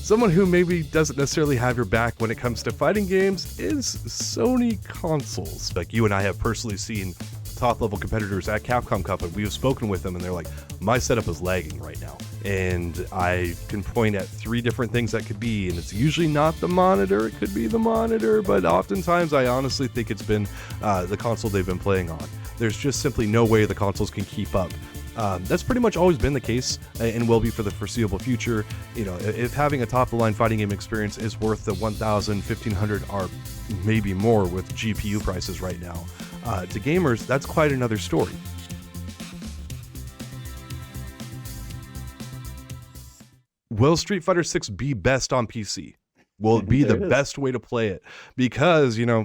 Someone who maybe doesn't necessarily have your back when it comes to fighting games is Sony consoles. Like, you and I have personally seen top-level competitors at Capcom Cup, and we have spoken with them, and they're like, my setup is lagging right now. And I can point at 3 different things that could be, and it's usually not the monitor, it could be the monitor, but oftentimes I honestly think it's been the console they've been playing on. There's just simply no way the consoles can keep up. That's pretty much always been the case and will be for the foreseeable future. You know, if having a top-of-the-line fighting game experience is worth the $1,000, $1,500 or maybe more with GPU prices right now, to gamers, that's quite another story. Will Street Fighter 6 be best on PC? Will it be the best way to play it? Because, you know,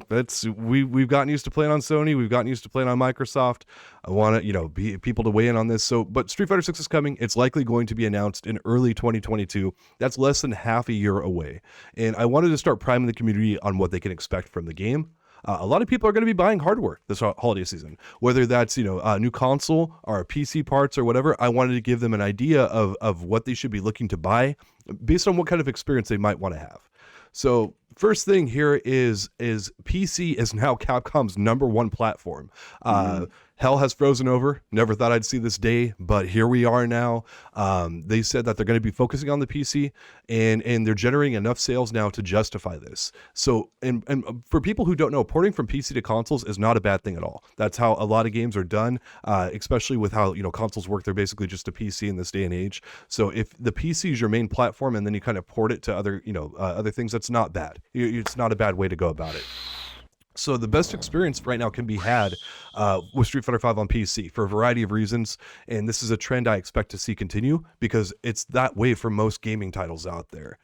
we've gotten used to playing on Sony, we've gotten used to playing on Microsoft. I want to, you know, people to weigh in on this. So, but Street Fighter 6 is coming. It's likely going to be announced in early 2022. That's less than half a year away. And I wanted to start priming the community on what they can expect from the game. A lot of people are going to be buying hardware this holiday season, whether that's, you know, a new console or PC parts or whatever. I wanted to give them an idea of what they should be looking to buy based on what kind of experience they might want to have. So first thing here is PC is now Capcom's #1 platform. Hell has frozen over. Never thought I'd see this day, but here we are now. They said that they're going to be focusing on the PC, and they're generating enough sales now to justify this. So, and for people who don't know, porting from PC to consoles is not a bad thing at all. That's how a lot of games are done, especially with how, you know, consoles work. They're basically just a PC in this day and age. So if the PC is your main platform and then you kind of port it to other, you know, other things, that's not bad. It's not a bad way to go about it. So the best experience right now can be had with Street Fighter V on PC for a variety of reasons, and this is a trend I expect to see continue because it's that way for most gaming titles out there.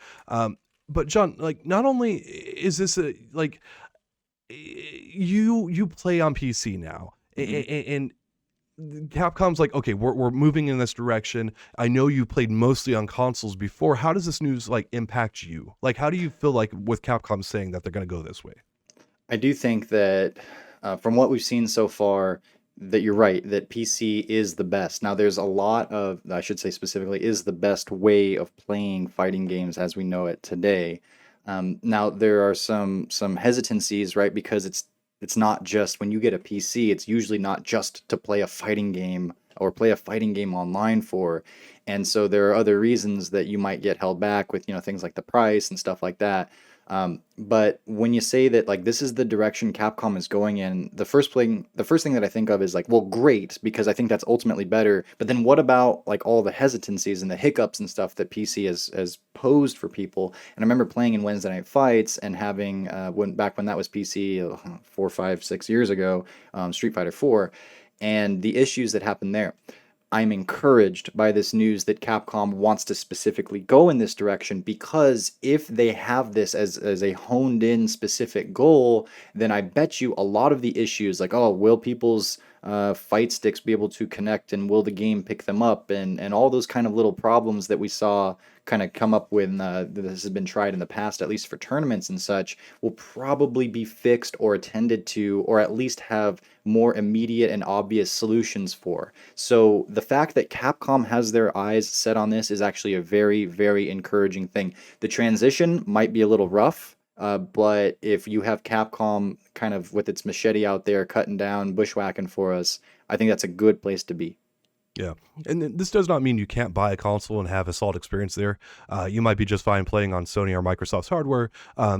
But John, like, not only is this you play on PC now, and Capcom's like, okay, we're moving in this direction. I know you played mostly on consoles before. How does this news like impact you? Like, how do you feel like with Capcom saying that they're going to go this way? I do think that from what we've seen so far, that you're right, that PC is the best. Now, there's a lot of, I should say specifically, is the best way of playing fighting games as we know it today. Now, there are some hesitancies, right? Because it's not just when you get a PC, it's usually not just to play a fighting game or play a fighting game online for. And so there are other reasons that you might get held back with, you know, things like the price and stuff like that. But when you say that like this is the direction Capcom is going in, the first thing that I think of is like, well, great, because I think that's ultimately better. But then what about like all the hesitancies and the hiccups and stuff that PC has posed for people? And I remember playing in Wednesday Night Fights and having when that was PC 4, 5, 6 years ago, Street Fighter 4, and the issues that happened there. I'm encouraged by this news that Capcom wants to specifically go in this direction, because if they have this as a honed in specific goal, then I bet you a lot of the issues like, oh, will people's fight sticks be able to connect, and will the game pick them up, and all those kind of little problems that we saw kind of come up when this has been tried in the past, at least for tournaments and such, will probably be fixed or attended to, or at least have more immediate and obvious solutions for. So the fact that Capcom has their eyes set on this is actually a very, very encouraging thing. The transition might be a little rough, but if you have Capcom kind of with its machete out there cutting down, bushwhacking for us, I think that's a good place to be. Yeah, and this does not mean you can't buy a console and have a solid experience there. You might be just fine playing on Sony or Microsoft's hardware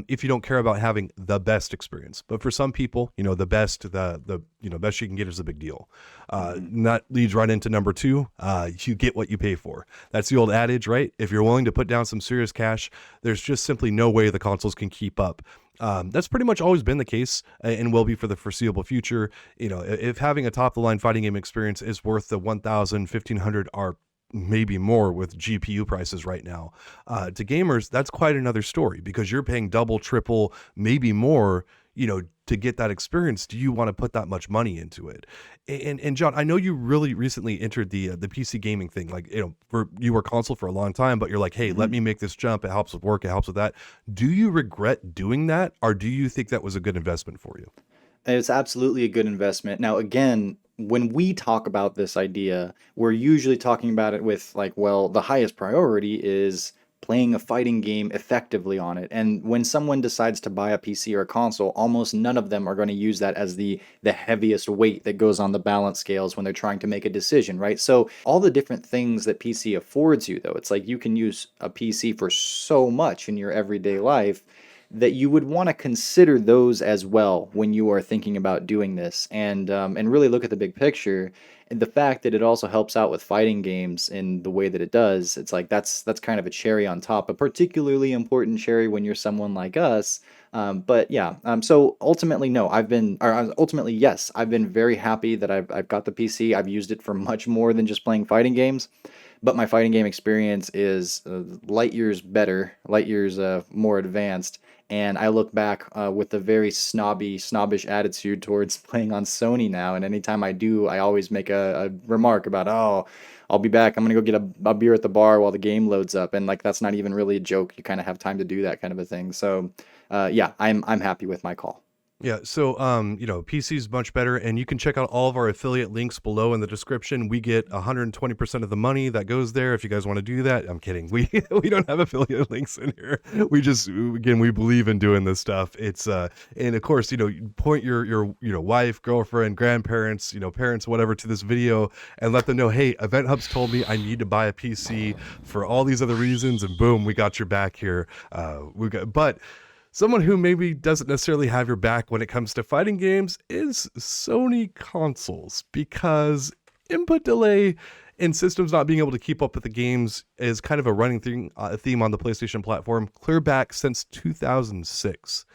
if you don't care about having the best experience. But for some people, you know, the best you can get is a big deal. And that leads right into number 2. You get what you pay for. That's the old adage, right? If you're willing to put down some serious cash, there's just simply no way the consoles can keep up. That's pretty much always been the case and will be for the foreseeable future. You know, if having a top-of-the-line fighting game experience is worth the $1,000, $1,500 or maybe more with GPU prices right now, to gamers, that's quite another story, because you're paying double, triple, maybe more, you know, to get that experience. Do you want to put that much money into it? And John, I know you really recently entered the PC gaming thing. Like, you know, you were console for a long time, but you're like, hey, let me make this jump. It helps with work. It helps with that. Do you regret doing that, or do you think that was a good investment for you? It's absolutely a good investment. Now, again, when we talk about this idea, we're usually talking about it with like, well, the highest priority is playing a fighting game effectively on it. And when someone decides to buy a PC or a console, almost none of them are going to use that as the heaviest weight that goes on the balance scales when they're trying to make a decision, right? So all the different things that PC affords you, though, it's like you can use a PC for so much in your everyday life that you would want to consider those as well when you are thinking about doing this, and really look at the big picture. And the fact that it also helps out with fighting games in the way that it does, it's like that's kind of a cherry on top, a particularly important cherry when you're someone like us. But yeah, so ultimately, no, ultimately, yes, I've been very happy that I've got the PC. I've used it for much more than just playing fighting games, but my fighting game experience is light years better, light years more advanced. And I look back with a very snobbish attitude towards playing on Sony now. And anytime I do, I always make a remark about, oh, I'll be back. I'm gonna go get a beer at the bar while the game loads up. And like that's not even really a joke. You kind of have time to do that kind of a thing. So yeah, I'm happy with my call. Yeah, so PC is much better, and you can check out all of our affiliate links below in the description. We get 120% of the money that goes there. If you guys want to do that, I'm kidding. We don't have affiliate links in here. We just, again, we believe in doing this stuff. It's and of course, you point your wife, girlfriend, grandparents, parents, whatever, to this video and let them know, hey, Event Hub's told me I need to buy a PC for all these other reasons, and boom, we got your back here. But someone who maybe doesn't necessarily have your back when it comes to fighting games is Sony consoles, because input delay and systems not being able to keep up with the games is kind of a running theme on the PlayStation platform, clear back since 2006.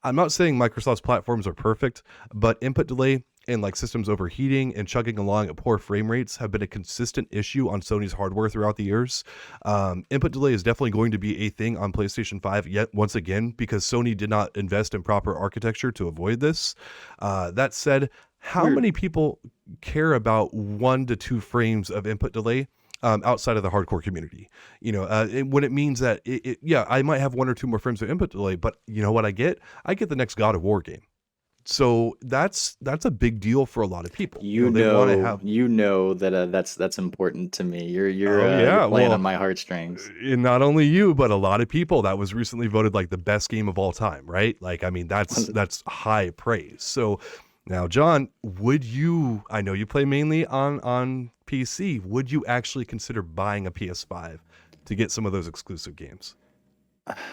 I'm not saying Microsoft's platforms are perfect, but input delay and like systems overheating and chugging along at poor frame rates have been a consistent issue on Sony's hardware throughout the years. Input delay is definitely going to be a thing on PlayStation 5 yet once again, because Sony did not invest in proper architecture to avoid this. That said, how many people care about 1 to 2 frames of input delay outside of the hardcore community? When it means that yeah, I might have 1 or 2 more frames of input delay, but you know what I get? I get the next God of War game. So that's a big deal for a lot of people. They want to have. That's important to me. You're Yeah, playing on my heartstrings. not only you, but a lot of people. That was recently voted like the best game of all time, right? Like, I mean, that's high praise. So now, John, I know you play mainly on PC. Would you actually consider buying a PS5 to get some of those exclusive games?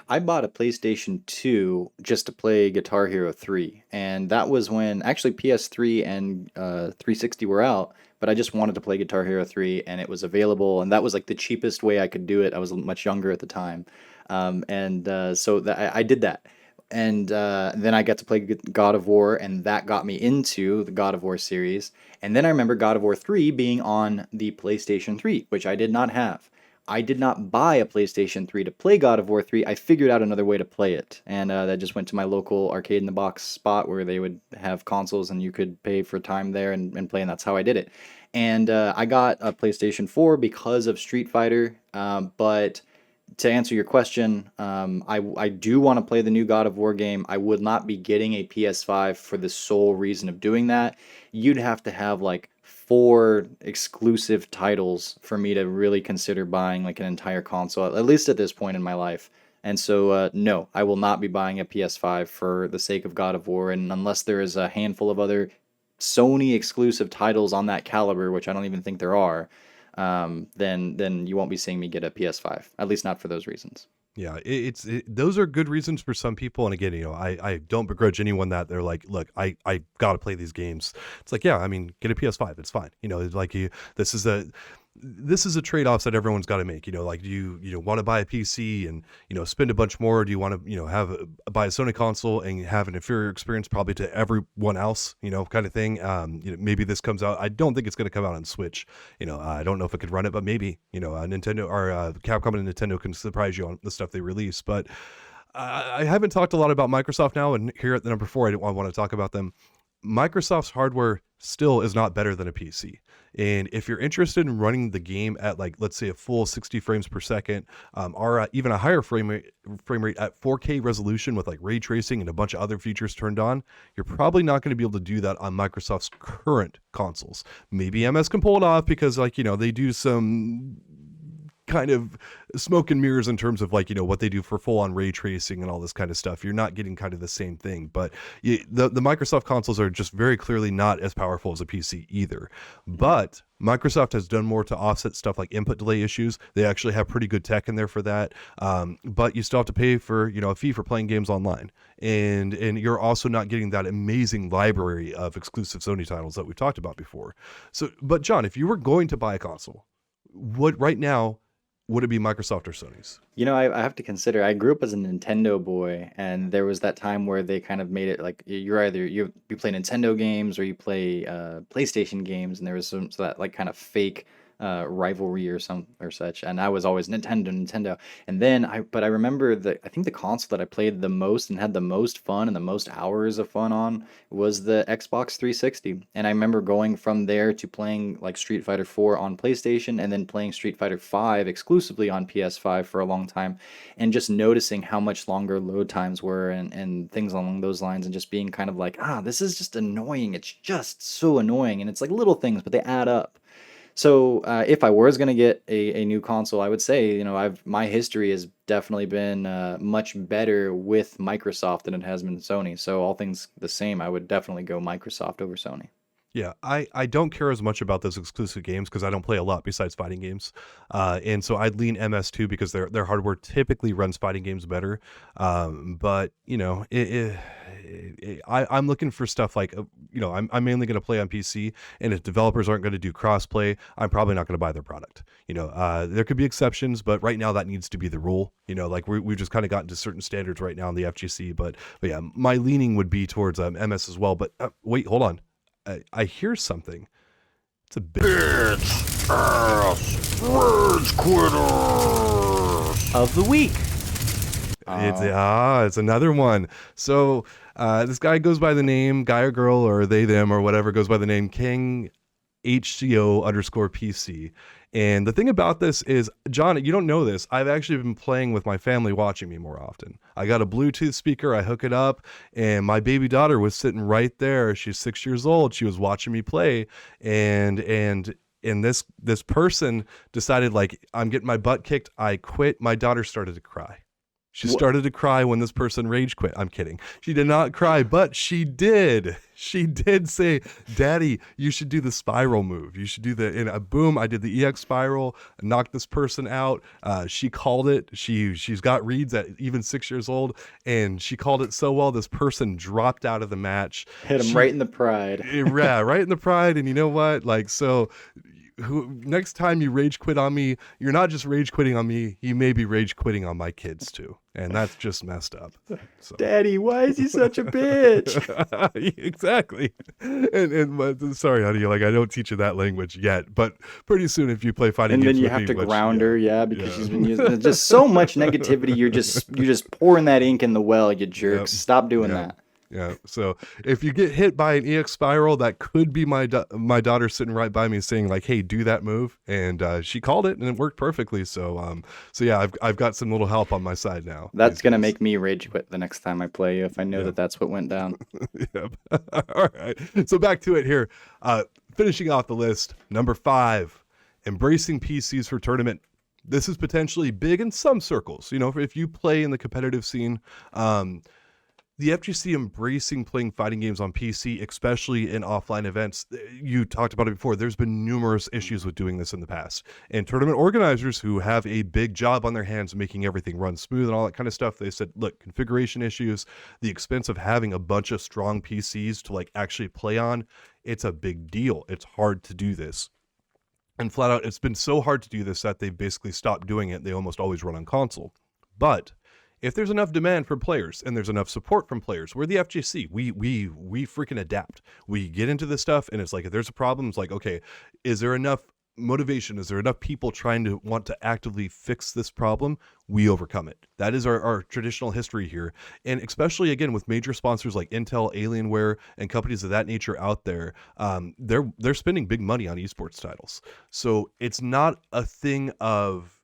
I bought a PlayStation 2 just to play Guitar Hero 3, and that was when actually PS3 and 360 were out, but I just wanted to play Guitar Hero 3, and it was available, and that was like the cheapest way I could do it. I was much younger at the time, so I did that. And then I got to play God of War, and that got me into the God of War series. And then I remember God of War 3 being on the PlayStation 3, which I did not have. I did not buy a PlayStation 3 to play God of War 3. I figured out another way to play it. And that just went to my local arcade in the box spot where they would have consoles and you could pay for time there and play. And that's how I did it. And I got a PlayStation 4 because of Street Fighter. But to answer your question, I do want to play the new God of War game. I would not be getting a PS5 for the sole reason of doing that. You'd have to have like 4 exclusive titles for me to really consider buying like an entire console, at least at this point in my life. And so, no, I will not be buying a PS5 for the sake of God of War. And unless there is a handful of other Sony exclusive titles on that caliber, which I don't even think there are, then you won't be seeing me get a PS5, at least not for those reasons. Yeah, those are good reasons for some people. And again, I don't begrudge anyone that they're like, look, I got to play these games. It's like, yeah, I mean, get a PS5. It's fine. It's like this is a trade-offs that everyone's got to make. Like, do you want to buy a PC and spend a bunch more? Do you want to buy a Sony console and have an inferior experience probably to everyone else, kind of thing? Maybe this comes out. I don't think it's going to come out on Switch. I don't know if it could run it, but maybe Nintendo or Capcom and Nintendo can surprise you on the stuff they release. But I haven't talked a lot about Microsoft now, and here at the number 4, I want to talk about them. Microsoft's hardware still is not better than a PC. And if you're interested in running the game at, like, let's say a full 60 frames per second, or even a higher frame rate at 4K resolution with like ray tracing and a bunch of other features turned on, you're probably not going to be able to do that on Microsoft's current consoles. Maybe MS can pull it off because, like, they do some kind of smoke and mirrors in terms of like, what they do for full on ray tracing and all this kind of stuff. You're not getting kind of the same thing, but the Microsoft consoles are just very clearly not as powerful as a PC either. But Microsoft has done more to offset stuff like input delay issues. They actually have pretty good tech in there for that. But you still have to pay for, a fee for playing games online. And you're also not getting that amazing library of exclusive Sony titles that we've talked about before. So, but John, if you were going to buy a console, right now, would it be Microsoft or Sony's? I have to consider, I grew up as a Nintendo boy, and there was that time where they kind of made it like you play Nintendo games or you play PlayStation games, and there was some so that like kind of fake rivalry or such. And I was always Nintendo. And then I remember I think the console that I played the most and had the most fun and the most hours of fun on was the Xbox 360. And I remember going from there to playing like Street Fighter 4 on PlayStation, and then playing Street Fighter 5 exclusively on PS5 for a long time, and just noticing how much longer load times were and things along those lines, and just being kind of like, this is just annoying. It's just so annoying. And it's like little things, but they add up. So if I was going to get a new console, I would say, my history has definitely been much better with Microsoft than it has been Sony. So all things the same, I would definitely go Microsoft over Sony. Yeah, I don't care as much about those exclusive games because I don't play a lot besides fighting games, and so I'd lean MS2 because their hardware typically runs fighting games better. But I'm looking for stuff like I'm mainly going to play on PC, and if developers aren't going to do crossplay, I'm probably not going to buy their product. There could be exceptions, but right now that needs to be the rule. Like we've just kind of gotten to certain standards right now in the FGC, but yeah, my leaning would be towards MS as well. But wait, hold on. I hear something. It's a bitch ass rage quitters of the week. It's another one. So this guy goes by the name, guy or girl or they them or whatever, goes by the name King HCO_PC. And the thing about this is, John, you don't know this, I've actually been playing with my family watching me more often. I got a Bluetooth speaker, I hook it up, and my baby daughter was sitting right there. She's 6 years old. She was watching me play, and this person decided, like, I'm getting my butt kicked. I quit. My daughter started to cry. She started to cry when this person rage quit. I'm kidding. She did not cry, but she did. She did say, "Daddy, you should do the spiral move. You should do boom, I did the EX spiral, knocked this person out." She called it. She's got reads at even 6 years old, and she called it so well, this person dropped out of the match. Hit him right in the pride. Yeah, right in the pride. And you know what? Next time you rage quit on me, you're not just rage quitting on me, you may be rage quitting on my kids too. And that's just messed up. So. Daddy, why is he such a bitch? Exactly. And sorry, honey, like I don't teach you that language yet, but pretty soon if you play fighting games, and then you have to ground her, because she's been using just so much negativity. You're just pouring that ink in the well, you jerks. Yep. Stop doing that. Yeah. So if you get hit by an EX spiral, that could be my daughter sitting right by me saying like, "Hey, do that move," and she called it and it worked perfectly. So yeah, I've got some little help on my side now. That's gonna make me rage quit the next time I play you if I know that's what went down. Yep. All right. So back to it here. Finishing off the list, number 5, embracing PCs for tournament. This is potentially big in some circles. If you play in the competitive scene. The FGC embracing playing fighting games on PC, especially in offline events. You talked about it before. There's been numerous issues with doing this in the past. And tournament organizers who have a big job on their hands making everything run smooth and all that kind of stuff, they said, look, configuration issues, the expense of having a bunch of strong PCs to like actually play on, it's a big deal. It's hard to do this. And flat out, it's been so hard to do this that they've basically stopped doing it. They almost always run on console. But if there's enough demand from players and there's enough support from players, we're the FGC. We freaking adapt. We get into this stuff, and it's like if there's a problem, it's like, okay, is there enough motivation? Is there enough people trying to want to actively fix this problem? We overcome it. That is our traditional history here, and especially again with major sponsors like Intel, Alienware, and companies of that nature out there. They're spending big money on esports titles, so it's not a thing of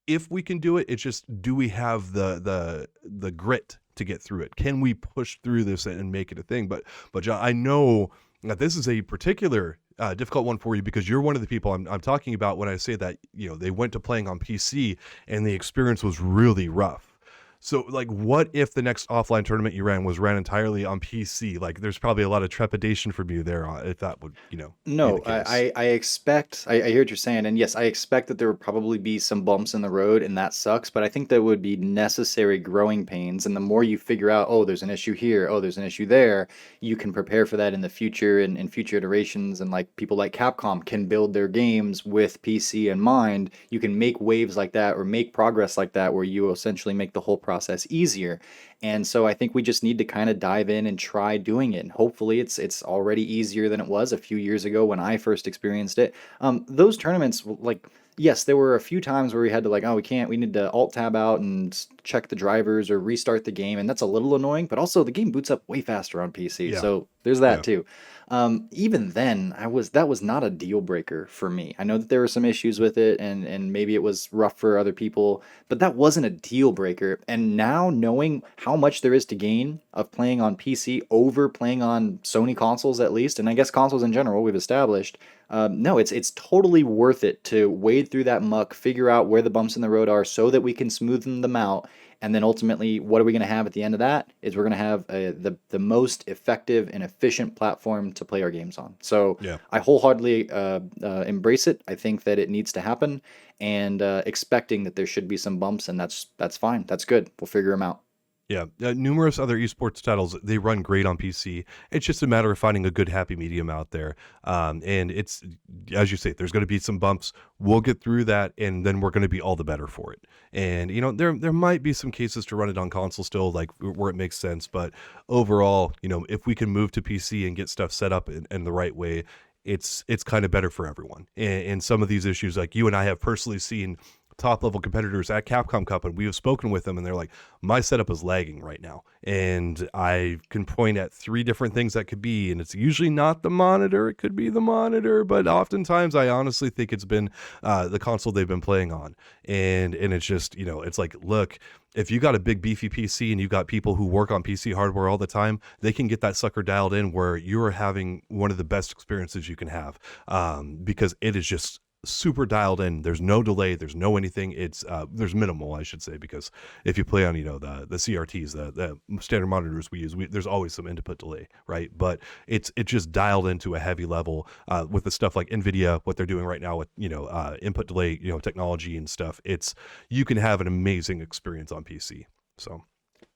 if we can do it, it's just, do we have the grit to get through it? Can we push through this and make it a thing? But John, I know that this is a particular difficult one for you, because you're one of the people I'm talking about when I say that, they went to playing on PC and the experience was really rough. So, like, what if the next offline tournament you ran entirely on PC? Like, there's probably a lot of trepidation from you there if that would, be No, the case. I expect, I hear what you're saying, and yes, I expect that there would probably be some bumps in the road, and that sucks, but I think that would be necessary growing pains, and the more you figure out, oh, there's an issue here, oh, there's an issue there, you can prepare for that in the future and in future iterations, and like people like Capcom can build their games with PC in mind. You can make waves like that or make progress like that where you essentially make the whole process easier. And so I think we just need to kind of dive in and try doing it. And hopefully it's already easier than it was a few years ago when I first experienced it. Those tournaments, like, yes, there were a few times where we had to like, oh, we need to alt tab out and check the drivers or restart the game, and that's a little annoying. But also the game boots up way faster on PC, Yeah. so there's that Yeah. too. Even then, that was not a deal breaker for me. I know that there were some issues with it, and maybe it was rough for other people, but that wasn't a deal breaker. And now knowing how much there is to gain of playing on PC over playing on Sony consoles at least, and I guess consoles in general, we've established. No, it's totally worth it to wade through that muck, figure out where the bumps in the road are, so that we can smoothen them out. And then ultimately, what are we going to have at the end of that? Is we're going to have the most effective and efficient platform to play our games on. So Yeah. I wholeheartedly embrace it. I think that it needs to happen, and expecting that there should be some bumps, and that's fine. That's good. We'll figure them out. Yeah, numerous other esports titles, they run great on PC. It's just a matter of finding a good happy medium out there. And it's, as you say, there's going to be some bumps. We'll get through that, and then we're going to be all the better for it. And there might be some cases to run it on console still, like where it makes sense. But overall, if we can move to PC and get stuff set up in the right way, it's kind of better for everyone. And some of these issues, like you and I have personally seen top level competitors at Capcom Cup, and we have spoken with them, and they're like, my setup is lagging right now, and I can point at 3 different things that could be, and it's usually not the monitor. It could be the monitor, but oftentimes I honestly think it's been the console they've been playing on. And it's just, it's like, look, if you got a big beefy PC and you got people who work on PC hardware all the time, they can get that sucker dialed in where you're having one of the best experiences you can have, because it is just super dialed in. There's no delay, there's no anything. It's there's minimal, I should say, because if you play on the CRTs, the standard monitors we use, there's always some input delay, right? But it's just dialed into a heavy level with the stuff like NVIDIA, what they're doing right now with input delay technology and stuff. You can have an amazing experience on PC. So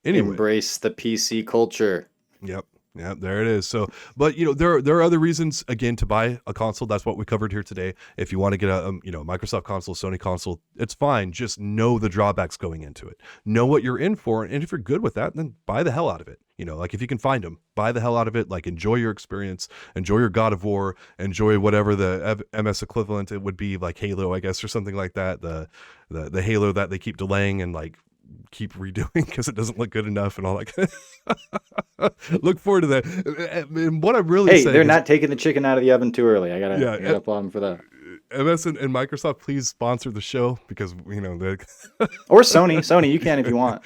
anyway, Embrace the PC culture. Yep. Yeah, there it is. So, but there are other reasons again to buy a console. That's what we covered here today. If you want to get a Microsoft console, Sony console, it's fine. Just know the drawbacks going into it. Know what you're in for, and if you're good with that, then buy the hell out of it. Like if you can find them, buy the hell out of it. Like enjoy your experience, enjoy your God of War, enjoy whatever the MS equivalent it would be, like Halo, I guess, or something like that. The Halo that they keep delaying and like keep redoing because it doesn't look good enough and all that. Look forward to that. And what I'm really saying, they're not taking the chicken out of the oven too early. I gotta applaud them for that. MS and Microsoft, please sponsor the show, because or Sony, you can if you want.